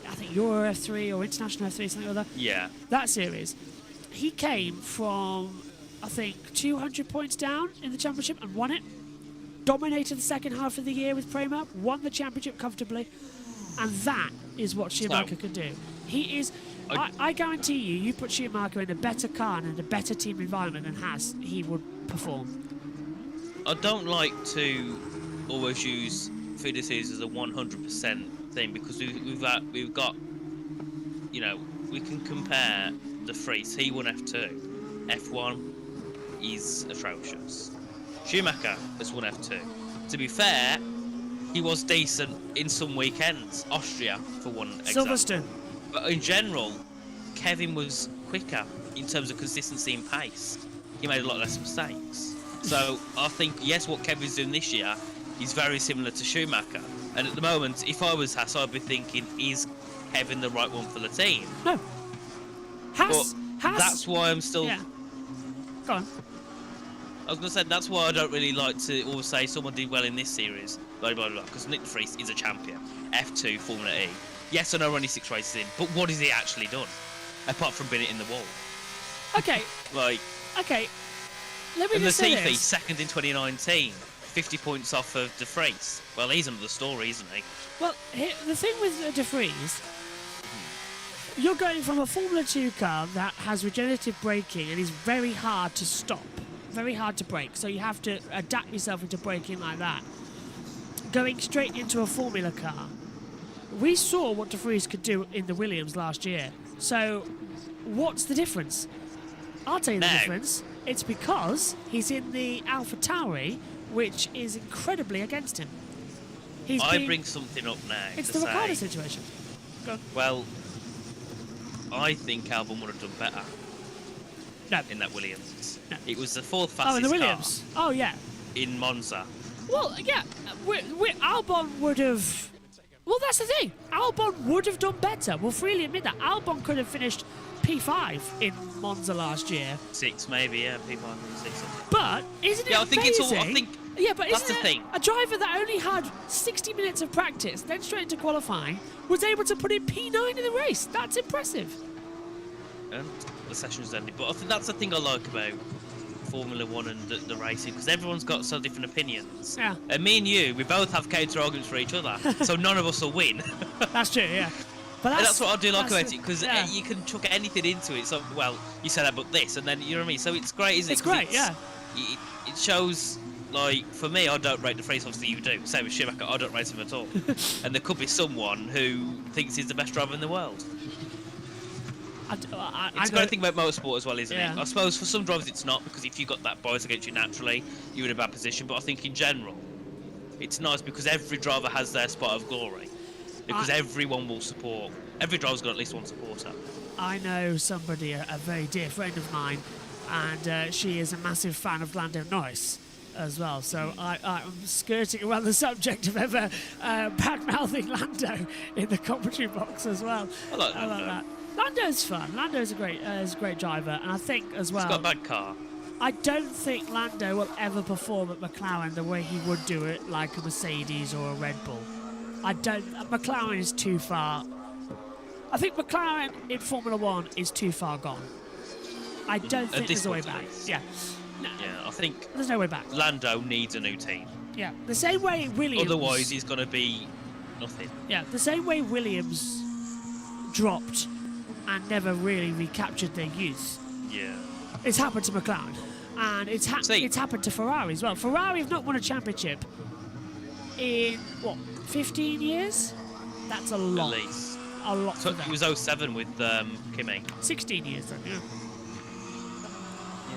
I think, Euro F3 or International F3, something like that. Yeah. That series. He came from, I think, 200 points down in the championship and won it. Dominated the second half of the year with Prema, won the championship comfortably, and that is what Schumacher can do. He is. I guarantee you put Schumacher in a better car and in a better team environment than Haas, he would perform. I don't like to always use Fides as a 100% thing because we've got, you know, we can compare the Vries. He won F2, F1 is atrocious. Schumacher has won F2. To be fair, he was decent in some weekends. Austria, for one example. Silverstone. But in general, Kevin was quicker in terms of consistency and pace. He made a lot less mistakes. So I think, yes, what Kevin's doing this year is very similar to Schumacher. And at the moment, if I was Haas, I'd be thinking, is Kevin the right one for the team? No. Haas. That's why I'm still... Yeah. Go on. I was going to say, that's why I don't really like to always say someone did well in this series, blah, blah, blah, because Nick de Vries is a champion. F2, Formula E. Yes, I know we're only 6 races in, but what has he actually done? Apart from being it in the wall. Okay. Okay. Let me and just the say Latifi, this. second in 2019, 50 points off of de Vries. Well, he's another story, isn't he? Well, the thing with de Vries, you're going from a Formula 2 car that has regenerative braking and is very hard to stop. Very hard to brake, so you have to adapt yourself into braking like that. Going straight into a Formula car. We saw what de Vries could do in the Williams last year. So, what's the difference? I'll tell you the difference. It's because he's in the Alpha Tauri, which is incredibly against him. Bring something up now. It's to the Ricciardo say, situation. Go on. Well, I think Albon would have done better. No. In that Williams. No. It was the fourth fastest Oh, in the Williams. Oh, yeah. in Monza. Well, yeah. Albon would have. Well, that's the thing. Albon would have done better. We'll freely admit that. Albon could have finished P5 in Monza last year. 6 maybe, yeah, P5, 6. But isn't it Yeah, I amazing? think it's all. I think yeah, but that's isn't the it thing. a driver that only had 60 minutes of practice, then straight into qualifying, was able to put in P9 in the race? That's impressive. And the session's ended. But I think that's the thing I like about Formula 1 and the racing, because everyone's got so different opinions. Yeah. And me and you, we both have counter arguments for each other, so none of us will win. That's true, yeah. But And that's what I do like about that's- it, because yeah. you can chuck anything into it. So, well, you said that, but this, and then, you know what I mean? So it's great, isn't it? It's 'Cause great, yeah. It shows, like, for me, I don't rate the phrase, obviously you do. Same with Schumacher, I don't rate him at all. And there could be someone who thinks he's the best driver in the world. It's a great thing about motorsport as well, isn't it? I suppose for some drivers it's not, because if you got that bias against you naturally, you're in a bad position. But I think in general, it's nice because every driver has their spot of glory. Because everyone will support. Every driver's got at least one supporter. I know somebody, a very dear friend of mine, and she is a massive fan of Lando Norris as well. So I'm skirting around the subject of ever bad-mouthing Lando in the commentary box as well. I like Lando. that. Lando's fun. Lando's a great driver, and I think as well. He's got a bad car. I don't think Lando will ever perform at McLaren the way he would do it like a Mercedes or a Red Bull. McLaren is too far. I think McLaren in Formula 1 is too far gone. I don't think there's a way back. Yeah. Yeah, I think there's no way back. Lando needs a new team. Yeah. The same way Williams. Otherwise, he's going to be nothing. Yeah, the same way Williams dropped and never really recaptured their youth. Yeah. It's happened to McLaren, and it's happened to Ferrari as well. Ferrari have not won a championship in, what, 15 years? That's a lot. At least. A lot So for them. it was 07 with Kimi. 16 years then, yeah.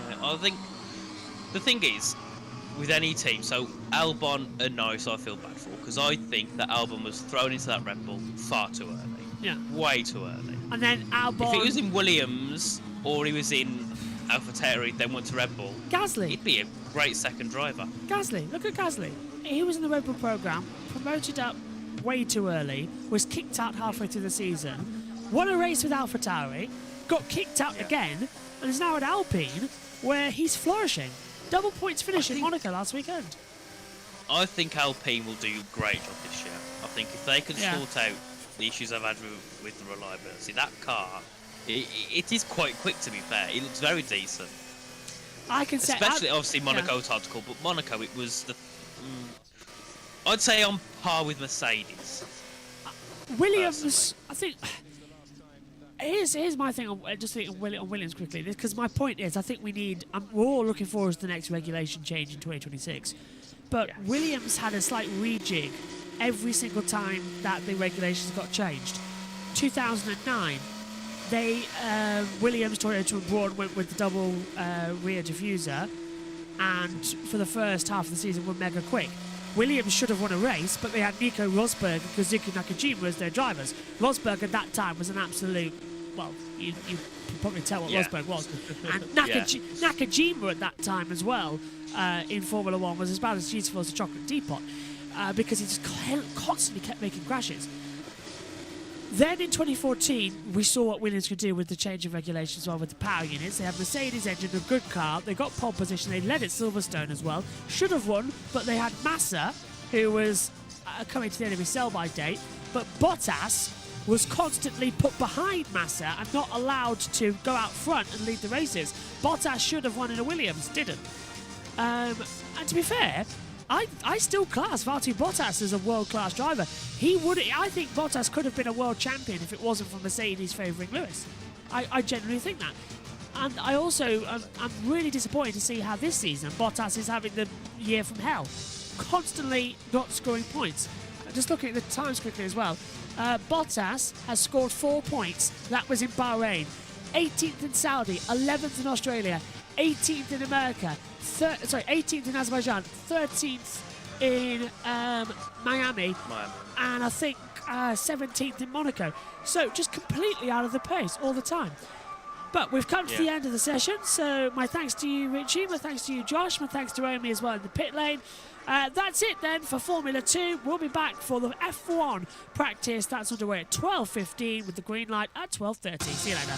Yeah, I think the thing is, with any team, so Albon and Norris I feel bad for, because I think that Albon was thrown into that Red Bull far too early. Yeah. Way too early. And then Albon... If he was in Williams, or he was in AlphaTauri, then went to Red Bull, Gasly. he'd be a great second driver. Gasly, look at Gasly. He was in the Red Bull program, promoted up way too early, was kicked out halfway through the season, won a race with AlphaTauri, got kicked out again, and is now at Alpine, where he's flourishing. Double points finish in Monaco last weekend. I think Alpine will do a great job this year. I think if they can sort out the issues I've had with the reliability, that car, it is quite quick, to be fair. It looks very decent. I can say... Especially, obviously, Monaco's hard to call, but Monaco, it was the... I'd say on par with Mercedes. Williams, personally. I think... Here's my thing on just thinking on Williams quickly, because my point is I think we need... we're all looking forward to the next regulation change in 2026, but Williams had a slight rejig every single time that the regulations got changed. 2009, Williams, Toyota and Braun went with the double rear diffuser, and for the first half of the season were mega quick. Williams should have won a race, but they had Nico Rosberg and Kazuki Nakajima as their drivers. Rosberg at that time was an absolute, well, you can probably tell what Rosberg was. And Nakajima at that time as well, in Formula 1, was as bad as beautiful as a chocolate teapot, because he just constantly kept making crashes. Then in 2014, we saw what Williams could do with the change of regulations as well with the power units. They had Mercedes engine, a good car. They got pole position. They led at Silverstone as well. Should have won, but they had Massa, who was coming to the end of his sell-by date. But Bottas was constantly put behind Massa and not allowed to go out front and lead the races. Bottas should have won in a Williams, didn't. And to be fair, I still class Valtteri Bottas as a world-class driver. I think Bottas could have been a world champion if it wasn't for Mercedes favouring Lewis. I genuinely think that. And I also, I'm really disappointed to see how this season Bottas is having the year from hell. Constantly not scoring points. Just looking at the times quickly as well. Bottas has scored 4 points. That was in Bahrain. 18th in Saudi, 11th in Australia, 18th in America, 18th in Azerbaijan, 13th in Miami, and I think 17th in Monaco. So just completely out of the pace all the time. But we've come to the end of the session, so my thanks to you, Richie, my thanks to you, Josh, my thanks to Omi as well in the pit lane. That's it then for Formula 2. We'll be back for the F1 practice. That's underway at 12:15 with the green light at 12:30. See you later.